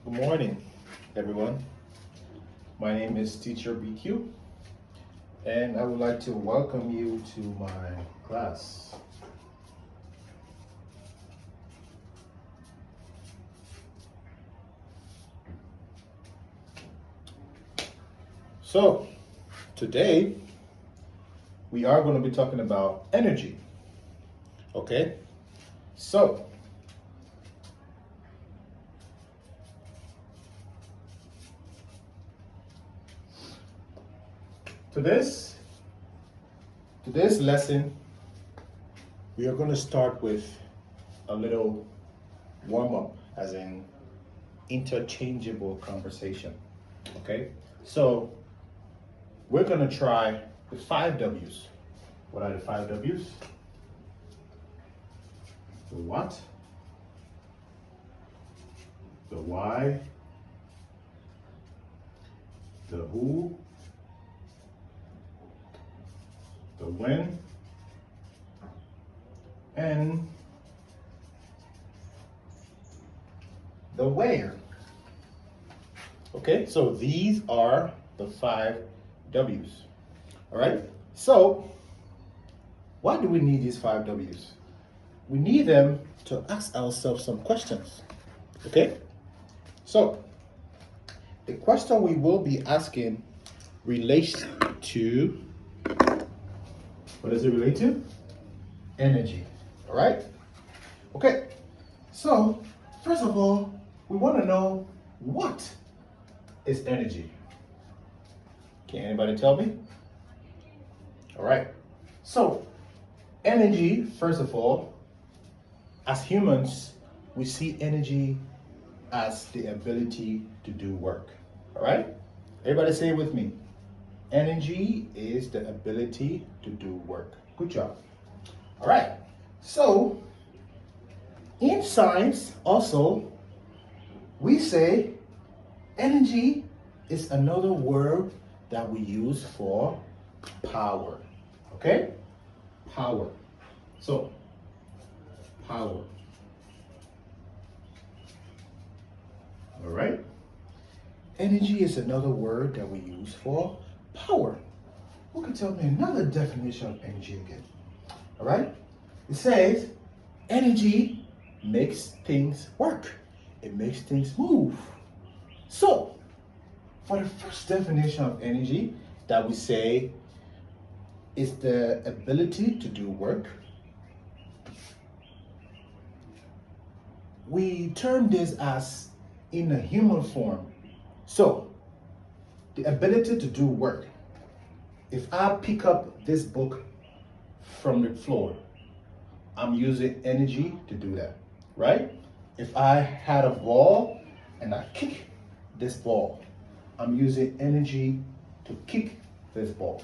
Good morning, everyone. My name is Teacher BQ, and I would like to welcome you to my class. So, today we are going to be talking about energy. Okay? So, today's lesson, we are going to start with a little warm up, as in interchangeable conversation. Okay? So, we're going to try the 5 W's. What are the 5 W's? The what, the why, the who, the when, and the where. Okay, so these are the 5 W's. All right, so why do we need these 5 W's? We need them to ask ourselves some questions. Okay, so the question we will be asking relates to, what does it relate to? Energy. All right, okay, so first of all, we want to know, what is energy? Can anybody tell me? All right, so energy, first of all, as humans, we see energy as the ability to do work. All right, everybody say it with me. Energy is the ability to do work. Good job. All right, so in science also, we say energy is another word that we use for power. Okay, power. So power. All right, energy is another word that we use for power. Who can tell me another definition of energy again? All right, it says energy makes things work. It makes things move. So, for the first definition of energy that we say is the ability to do work, we term this as in a human form. So, the ability to do work. If I pick up this book from the floor, I'm using energy to do that, right? If I had a ball and I kick this ball, I'm using energy to kick this ball,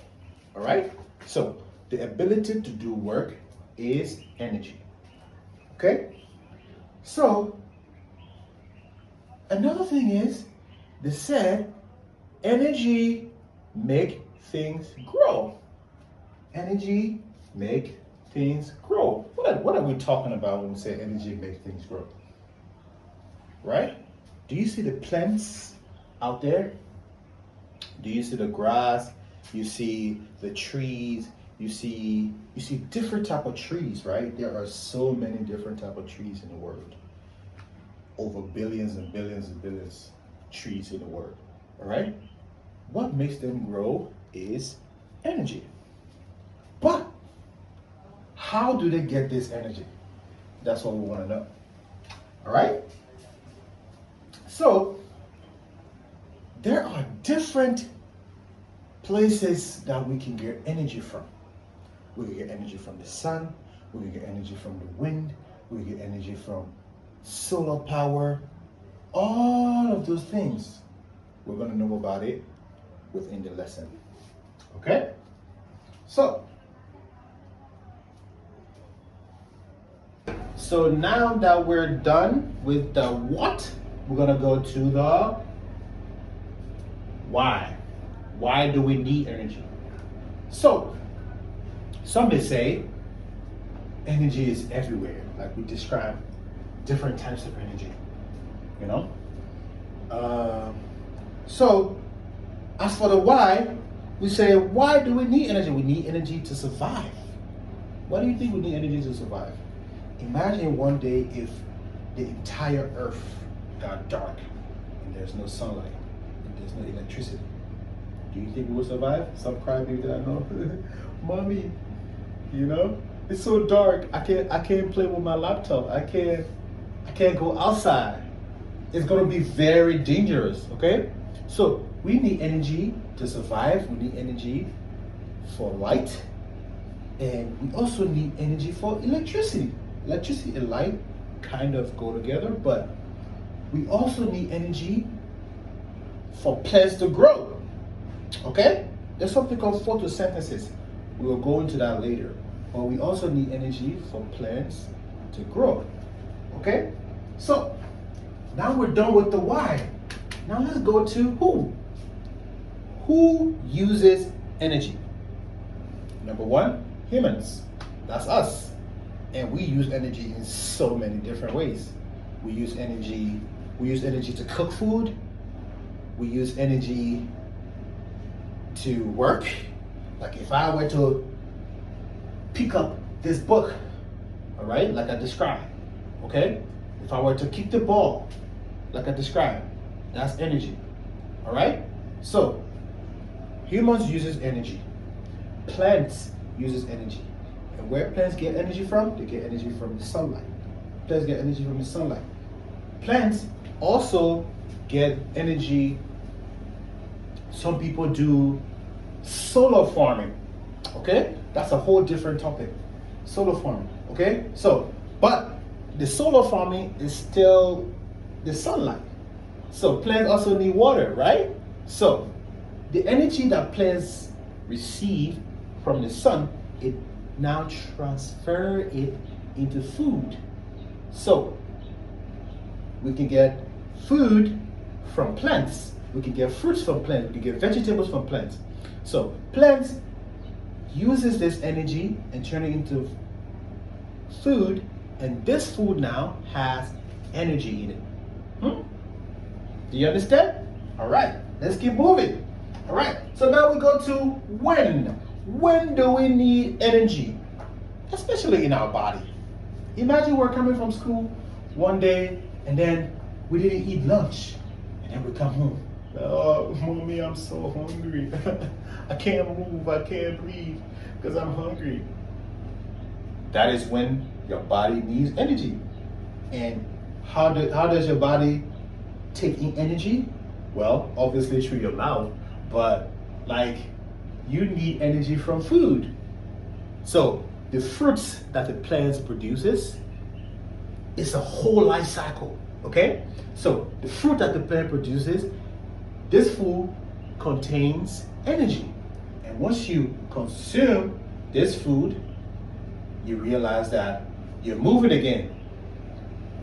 all right? So the ability to do work is energy, okay? So another thing is, they said energy make things grow. Energy make things grow. What are we talking about when we say energy make things grow? Right? Do you see the plants out there? Do you see the grass? You see the trees? You see different type of trees, right? There are so many different type of trees in the world. Over billions and billions and billions of trees in the world. All right? What makes them grow is energy. But how do they get this energy? That's what we want to know. All right? So, there are different places that we can get energy from. We can get energy from the sun, we can get energy from the wind, we can get energy from solar power. All of those things, we're going to know about it within the lesson. Okay? So now that we're done with the what, we're going to go to the why. Why do we need energy? So, some may say energy is everywhere. Like we describe different types of energy, you know? So, as for the why, we say, why do we need energy? We need energy to survive. Why do you think we need energy to survive? Imagine one day if the entire earth got dark and there's no sunlight and there's no electricity. Do you think we will survive? Some crybaby that I know. Mommy, it's so dark. I can't play with my laptop. I can't go outside. It's gonna be very dangerous, okay? So we need energy to survive. We need energy for light. And we also need energy for electricity. Electricity and light kind of go together, but we also need energy for plants to grow. Okay? There's something called photosynthesis. We will go into that later. But we also need energy for plants to grow. Okay? So, now we're done with the why. Now let's go to who. Who uses energy? Number one, humans. That's us. And we use energy in so many different ways. We use energy to cook food. We use energy to work. Like if I were to pick up this book, all right, like I described, okay? If I were to kick the ball, like I described, that's energy, all right? So, humans uses energy. Plants uses energy. And where plants get energy from? They get energy from the sunlight. Plants get energy from the sunlight. Plants also get energy. Some people do solar farming, okay? That's a whole different topic. Solar farming, okay? So, but the solar farming is still the sunlight. So plants also need water, right? So the energy that plants receive from the sun, it now transfer it into food. So we can get food from plants. We can get fruits from plants. We can get vegetables from plants. So plants uses this energy and turn it into food, and this food now has energy in it. Do you understand? All right, let's keep moving. All right, so now we go to when. When do we need energy? Especially in our body. Imagine we're coming from school one day and then we didn't eat lunch. And then we come home. Oh, mommy, I'm so hungry. I can't move, I can't breathe because I'm hungry. That is when your body needs energy. And how does your body take in energy? Well, obviously through your mouth, but like you need energy from food. So the fruits that the plant produces is a whole life cycle, okay? So the fruit that the plant produces, this food contains energy. And once you consume this food, you realize that you're moving again.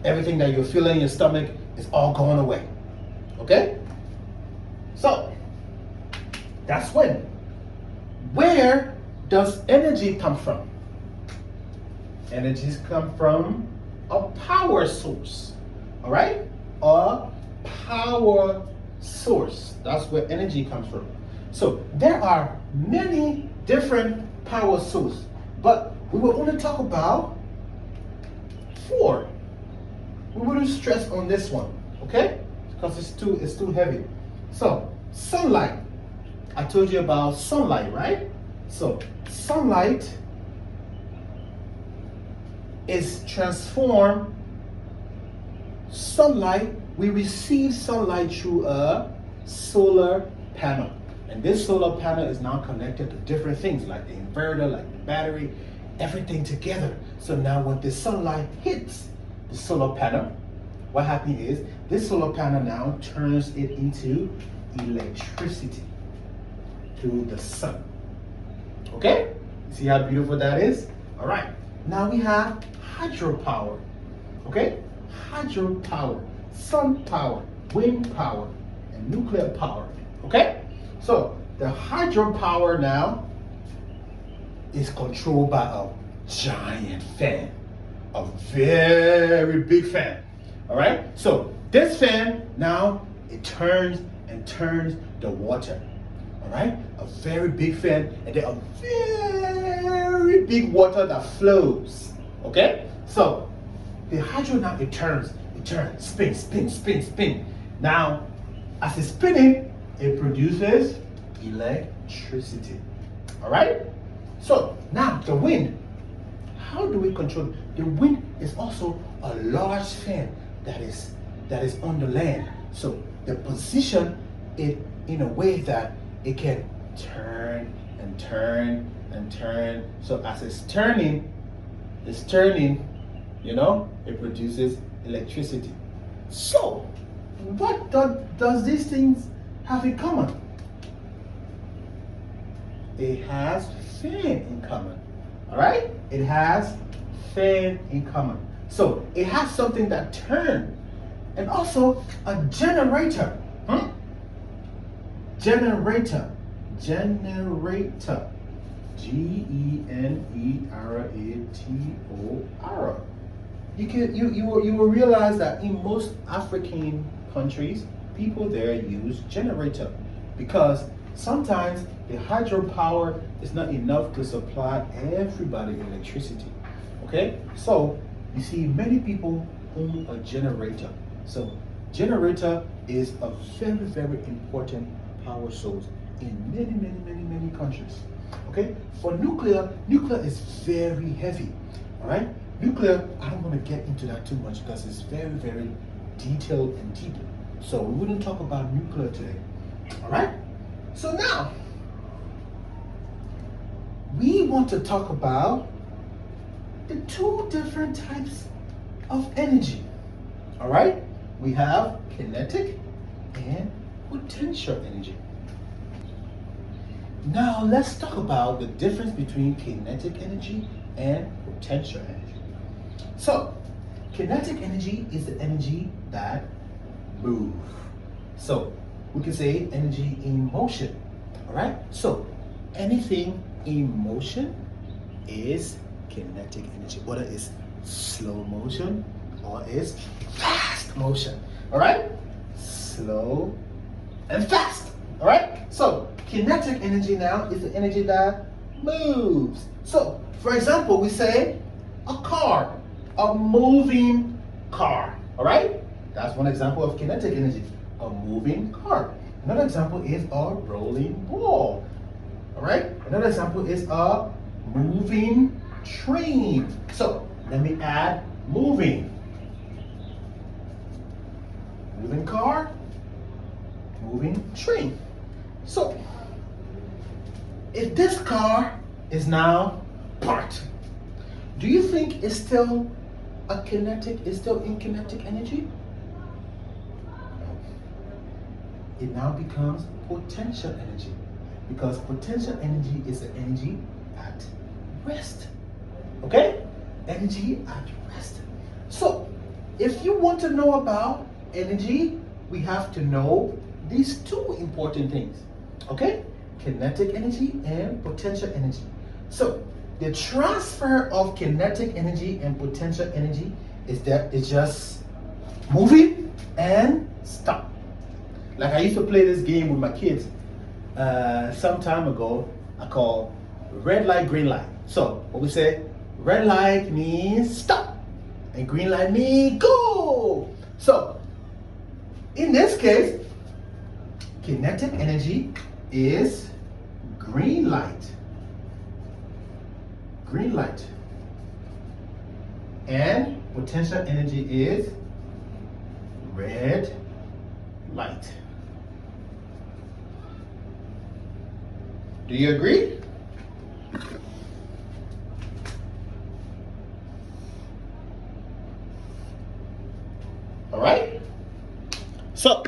Everything that you're feeling in your stomach is all going away, okay? So that's when. Where does energy come from? Energies come from a power source, all right? A power source. That's where energy comes from. So there are many different power sources, but we will only talk about 4. We wouldn't stress on this one, okay? Because it's too heavy. So sunlight. I told you about sunlight, right? So sunlight is transformed. Sunlight, we receive sunlight through a solar panel. And this solar panel is now connected to different things like the inverter, like the battery, everything together. So now when the sunlight hits the solar panel, what happens is this solar panel now turns it into electricity through the sun. Okay? See how beautiful that is? All right. Now we have hydropower. Okay? Hydropower, sun power, wind power, and nuclear power. Okay? So the hydropower now is controlled by a giant fan, a very big fan. All right? So this fan now it turns and turns the water. All right, a very big fan, and then a very big water that flows. Okay, so the hydro now it turns, spin, spin, spin, spin. Now, as it's spinning, it produces electricity. All right. So now the wind. How do we control it? The wind is also a large fan that is on the land. So the position it in a way that it can turn and turn and turn. So as it's turning, you know, it produces electricity. So what does these things have in common? It has fan in common. All right? It has fan in common. So it has something that turns, and also a generator. Generator. Generator. You will realize that in most African countries, people there use generator because sometimes the hydropower is not enough to supply everybody electricity. Okay, so you see many people own a generator. So generator is a very important power source in many countries. Okay, for nuclear is very heavy. All right, nuclear, I don't want to get into that too much because it's very detailed and deep. So we wouldn't talk about nuclear today. All right. So now, we want to talk about the two different types of energy. All right? We have kinetic and potential energy. Now, let's talk about the difference between kinetic energy and potential energy. So, kinetic energy is the energy that moves. So, we can say energy in motion. All right? So, anything in motion is kinetic energy, whether it's slow motion or it's fast motion. All right? Slow and fast. All right? So, kinetic energy now is the energy that moves. So, for example, we say a car, a moving car. All right? That's one example of kinetic energy. A moving car. Another example is a rolling ball. All right? Another example is a moving train. So let me add moving. Moving car, moving train. So if this car is now parked, do you think it's still in kinetic energy? It now becomes potential energy because potential energy is the energy at rest. Okay? Energy at rest. So, if you want to know about energy, we have to know these two important things. Okay? Kinetic energy and potential energy. So, the transfer of kinetic energy and potential energy is just moving and stop. Like I used to play this game with my kids some time ago. I call red light, green light. So what we say, red light means stop, and green light means go. So in this case, kinetic energy is green light. Green light. And potential energy is red light. Do you agree? All right. So,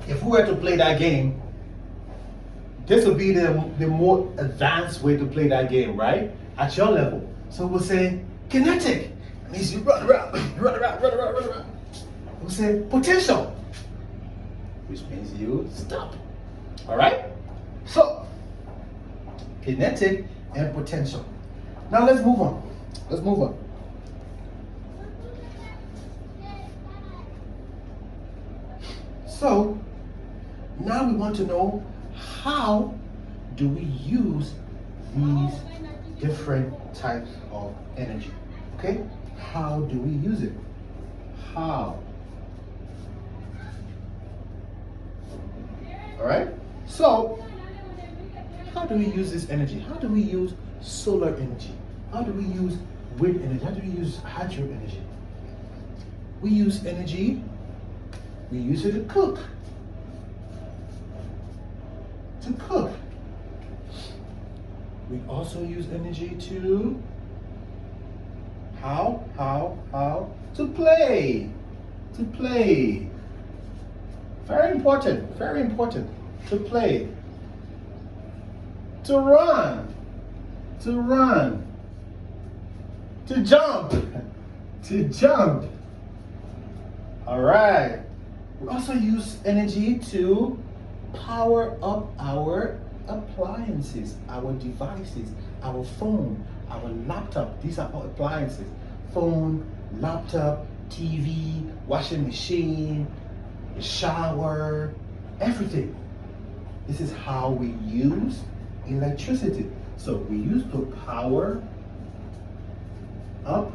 if we were to play that game, this would be the more advanced way to play that game, right? At your level. So we'll say kinetic means you run around. We'll say potential, which means you stop. All right? So, kinetic and potential. Now let's move on. So now we want to know, how do we use these different types of energy? Okay? How do we use it? How? All right? So, how do we use this energy? How do we use solar energy? How do we use wind energy? How do we use hydro energy? We use energy, we use it to cook. To cook. We also use energy to how? To play. To play. Very important, to play. To run. To run. To jump. To jump. All right. We also use energy to power up our appliances, our devices, our phone, our laptop. These are all appliances. Phone, laptop, TV, washing machine, shower, everything. This is how we use electricity. So we use to power up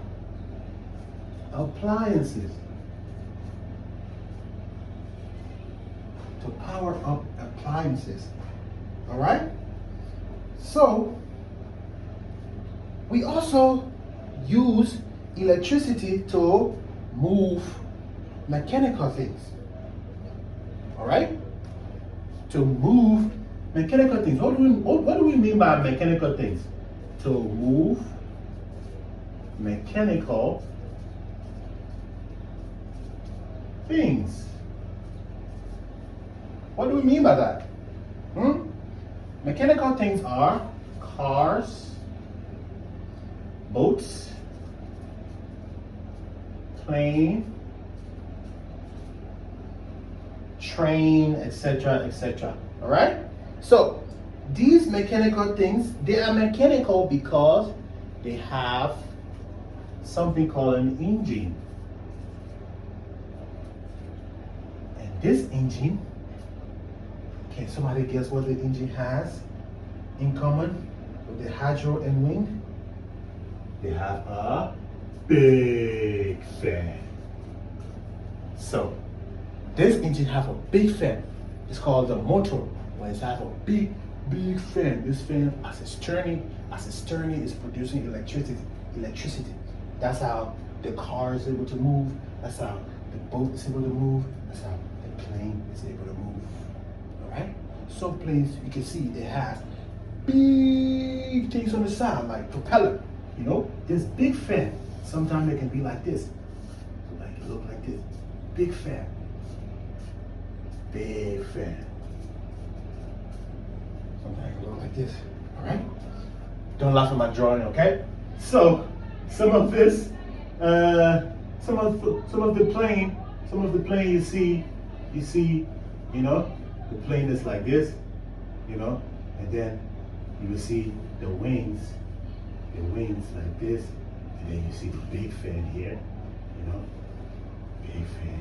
appliances. To power up appliances. All right? So we also use electricity to move mechanical things. All right? To move mechanical things. What do we mean by mechanical things? To move mechanical things. What do we mean by that? Mechanical things are cars, boats, plane, train, etc., etc. All right? So these mechanical things, they are mechanical because they have something called an engine. And this engine, can somebody guess what the engine has in common with the hydro and wind? They have a big fan. So this engine have a big fan. It's called the motor, but it has a big fan. This fan, as it's turning, is producing electricity. That's how the car is able to move. That's how the boat is able to move. That's how the plane is able to move. All right? Some planes, you can see it has big things on the side, like propeller. You know, this big fan. Sometimes it can be like this. Like it look like this. Big fan. Big fan. Sometimes it can look like this. All right? Don't laugh at my drawing, okay? So some of this, some of the plane you see, you know, the plane is like this, you know, and then you will see the wings like this, and then you see the big fan here, you know, big fan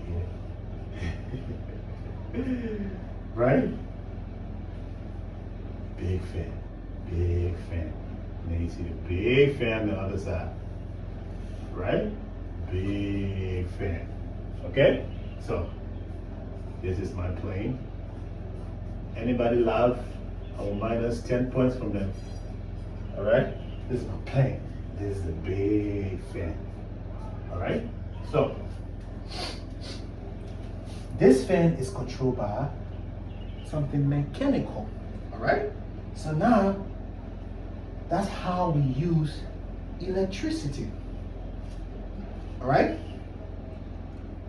here, right? Big fan, and then you see the big fan on the other side, right? Big fan, okay? So, this is my plane. Anybody laugh? I will minus 10 points from them. All right? This is my plane. This is the big fan. All right? So, this fan is controlled by something mechanical. All right? So now, that's how we use electricity. All right?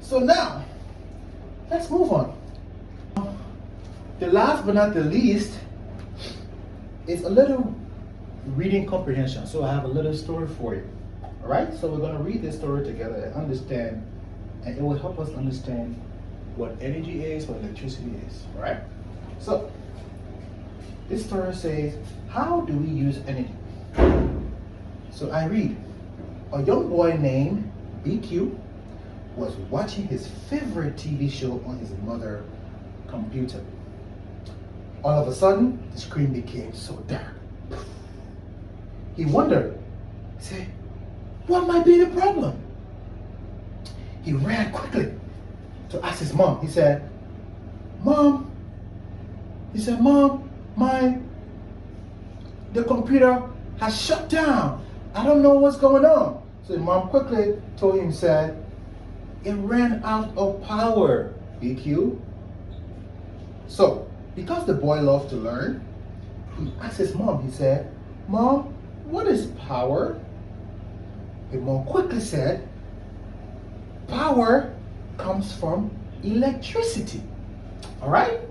So now, let's move on. The last but not the least is a little reading comprehension. So I have a little story for you. All right? So we're going to read this story together and understand, and it will help us understand what energy is, what electricity is. All right? So this story says, how do we use energy? So I read, a young boy named BQ was watching his favorite TV show on his mother's computer. All of a sudden, the screen became so dark. He wondered, he said, what might be the problem? He ran quickly to ask his mom. He said, Mom, the computer has shut down. I don't know what's going on. So his mom quickly told him, said, it ran out of power, BQ. So, because the boy loved to learn, he asked his mom, he said, Mom, what is power? His mom quickly said, power comes from electricity. All right?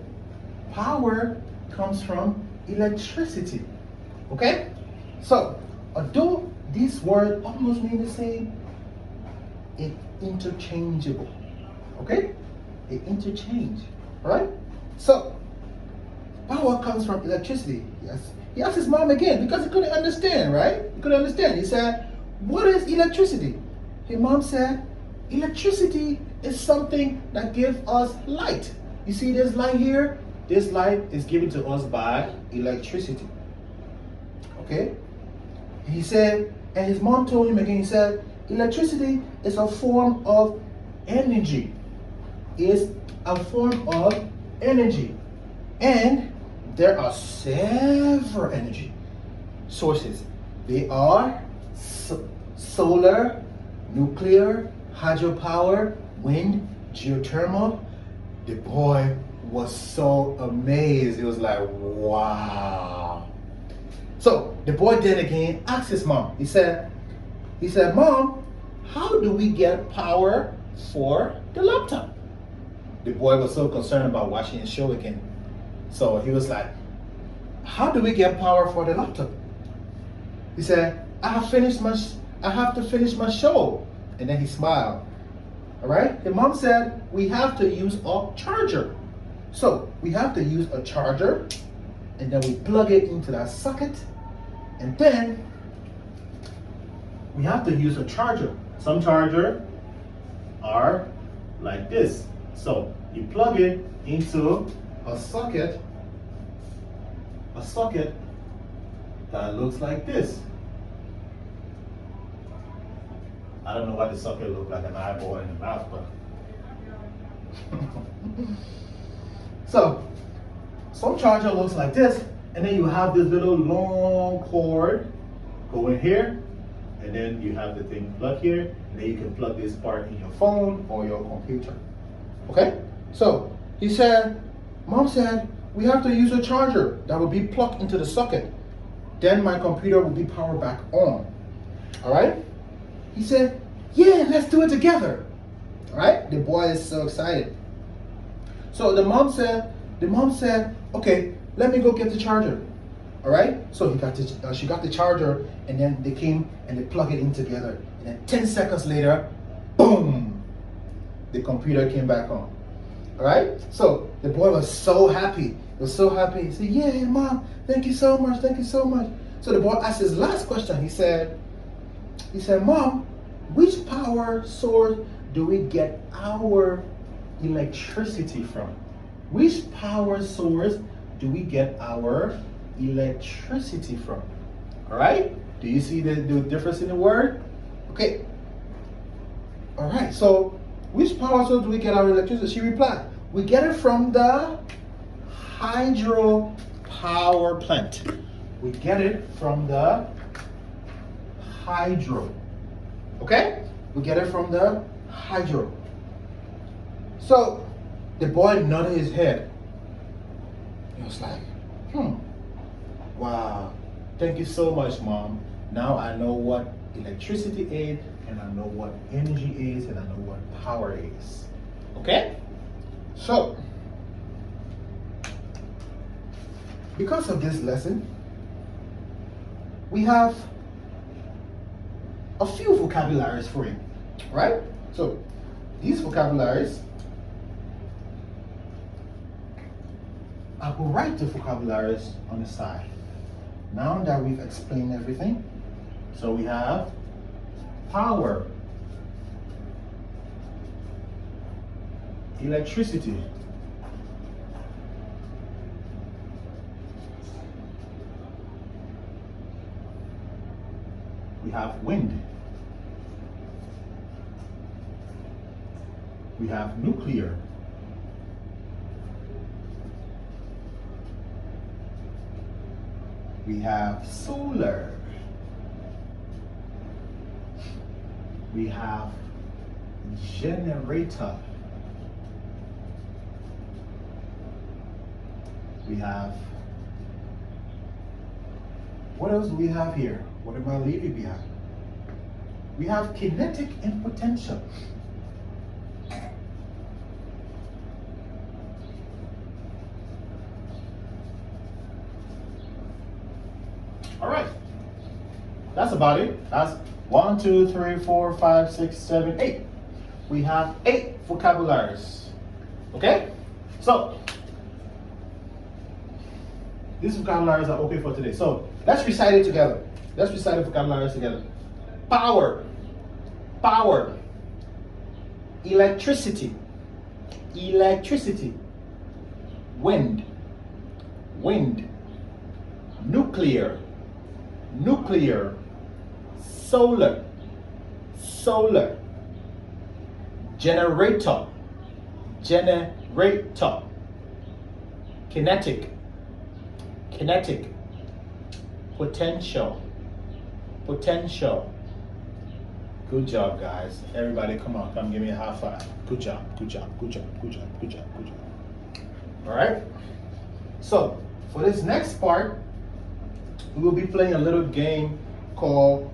Power comes from electricity. Okay? So, although these words almost mean the same, it's interchangeable. Okay? They interchange. All right? So, power comes from electricity. Yes. He asked his mom again because he couldn't understand, right? He couldn't understand. He said, what is electricity? His mom said, electricity is something that gives us light. You see this light here? This light is given to us by electricity. Okay? He said, and his mom told him again, he said, electricity is a form of energy. Is a form of energy. And there are several energy sources. They are solar, nuclear, hydropower, wind, geothermal. The boy was so amazed. He was like, wow. So the boy then again asked his mom. He said, Mom, how do we get power for the laptop? The boy was so concerned about watching his show again. So he was like, how do we get power for the laptop? He said, I have to finish my show. And then he smiled. All right? The mom said, we have to use a charger. So we have to use a charger, and then we plug it into that socket, and then we have to use a charger. Some chargers are like this. So you plug it into a socket that looks like this. I don't know what the socket looks like, an eyeball in the mouth, but so some charger looks like this, and then you have this little long cord going here, and then you have the thing plugged here, and then you can plug this part in your phone or your computer. Okay? So he said, Mom said, we have to use a charger that will be plugged into the socket. Then my computer will be powered back on. All right? He said, yeah, let's do it together. All right? The boy is so excited. So the mom said, okay, let me go get the charger. All right? So she got the charger, and then they came and they plugged it in together. And then 10 seconds later, boom, the computer came back on. All right? So the boy was so happy. He was so happy. He said, yeah, Mom, thank you so much. Thank you so much. So the boy asked his last question. He said, Mom, which power source do we get our electricity from? Which power source do we get our electricity from? All right? Do you see the difference in the word? Okay. All right. So which power source do we get our electricity? She replied, we get it from the hydro power plant. We get it from the hydro. Okay? We get it from the hydro. So the boy nodded his head. He was like, wow, thank you so much, Mom. Now I know what electricity is, and I know what energy is, and I know what power is. Okay? So, because of this lesson, we have a few vocabularies for you, right? So, these vocabularies, I will write the vocabularies on the side. Now that we've explained everything, so we have power, electricity, We have wind. We have nuclear. We have solar. We have generator. We have, what else do we have here? What am I leaving behind? We have kinetic and potential. All right, that's about it. That's 1, 2, 3, 4, 5, 6, 7, 8. We have 8 vocabularies. Okay, so these vocabularies are okay for today. So let's recite it together. Let's recite the vocabularies together. Power, power. Electricity, electricity. Wind, wind. Nuclear, nuclear. Solar, solar. Generator, generator. Kinetic, kinetic. Potential, potential. Good job, guys. Everybody, come on, come give me a high five. Good job, good job, good job, good job, good job, good job. All right? So, for this next part, we will be playing a little game called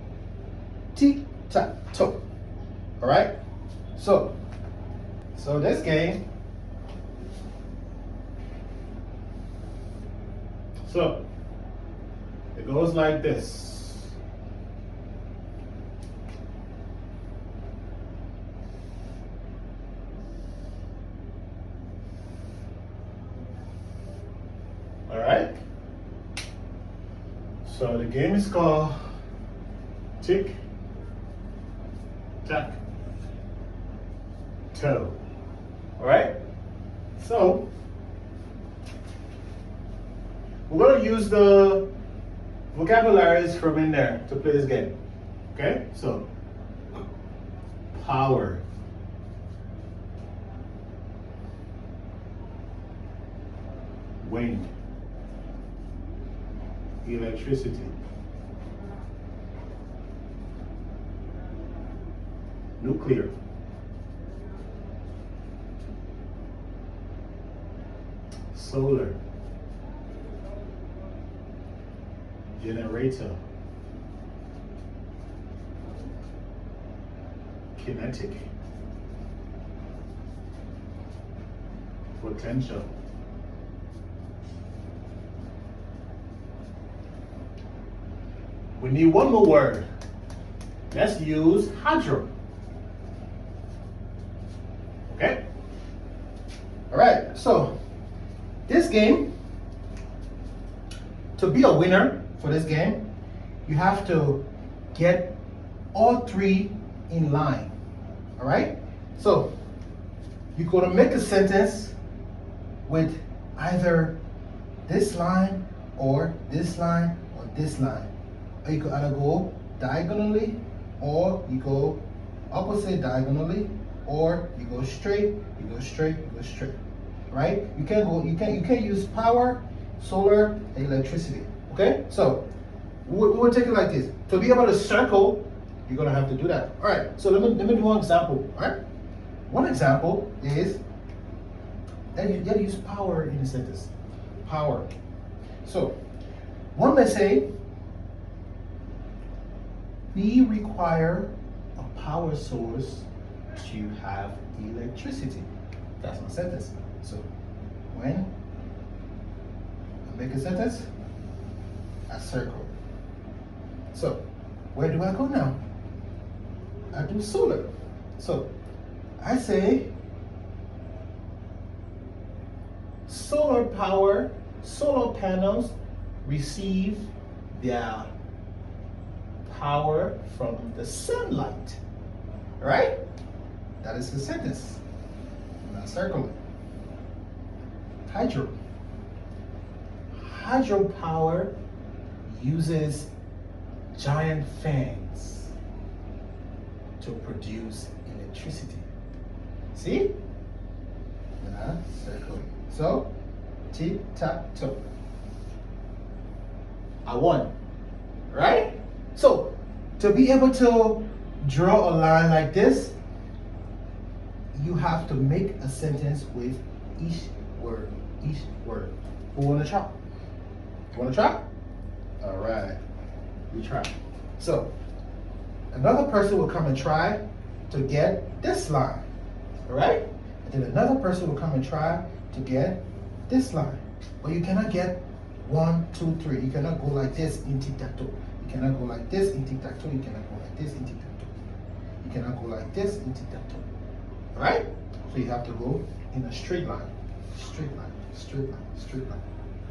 tic-tac-toe. All right? So this game, so it goes like this. All right? So the game is called tic-tac-toe. All right? So we're going to use the vocabularies from in there to play this game. Okay? So power, wind, electricity, nuclear, solar, generator, kinetic, potential, we need one more word. Let's use hydro. Okay? All right, so this game, to be a winner for this game, you have to get all 3 in line. All right? So you're going to make a sentence with either this line or this line or this line. Or you could either go diagonally, or you go opposite diagonally, or you go straight, you go straight, you go straight. Right? You can't use power, solar, and electricity. Okay? So we'll take it like this. To be able to circle, you're gonna have to do that. All right. So let me do one example. All right. One example is that you gotta use power in the sentence. Power. So one may say, we require a power source to have electricity. That's my sentence. So when I make a sentence, I circle. So where do I go now? I do solar. So I say solar power, solar panels receive their power from the sunlight. Right? That is the sentence. And I circle it. Hydro. Hydropower uses giant fans to produce electricity. See? Circle. So, tic-tac-toe. I won. Right? So, to be able to draw a line like this, you have to make a sentence with each word. Each word. Who wanna try? You wanna try? All right. We try. So, another person will come and try to get this line. All right? And then another person will come and try to get this line. But you cannot get 1, 2, 3. You cannot go like this in tic-tac-toe. You cannot go like this in tic-tac-toe. You cannot go like this in tic-tac-toe. You cannot go like this in tic-tac-toe. All right? So you have to go in a straight line. Straight line, straight line, straight line.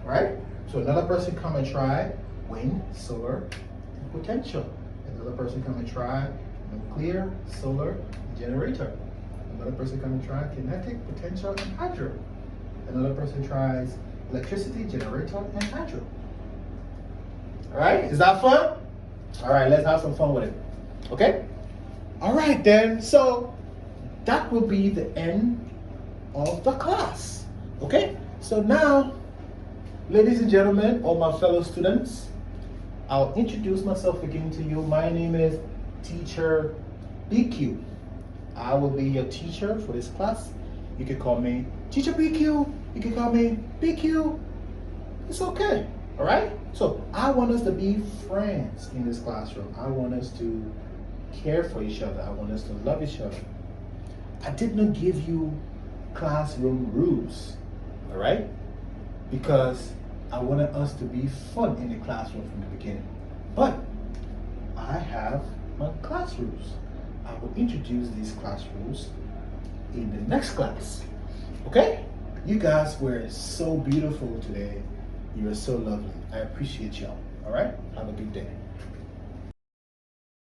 All right? So another person come and try wind, solar, and potential. Another person come and try nuclear, solar, and generator. Another person come and try kinetic, potential, and hydro. Another person tries electricity, generator, and hydro. All right? Is that fun? All right, let's have some fun with it. Okay? All right then. So that will be the end of the class. Okay? So now, ladies and gentlemen, all my fellow students, I'll introduce myself again to you. My name is Teacher BQ. I will be your teacher for this class. You can call me Teacher BQ. You can call me BQ. It's okay. All right? So I want us to be friends in this classroom. I want us to care for each other. I want us to love each other. I did not give you classroom rules. All right? Because I wanted us to be fun in the classroom from the beginning. But I have my class rules. I will introduce these class rules in the next class. Okay? You guys were so beautiful today. You are so lovely. I appreciate y'all. All right? Have a good day.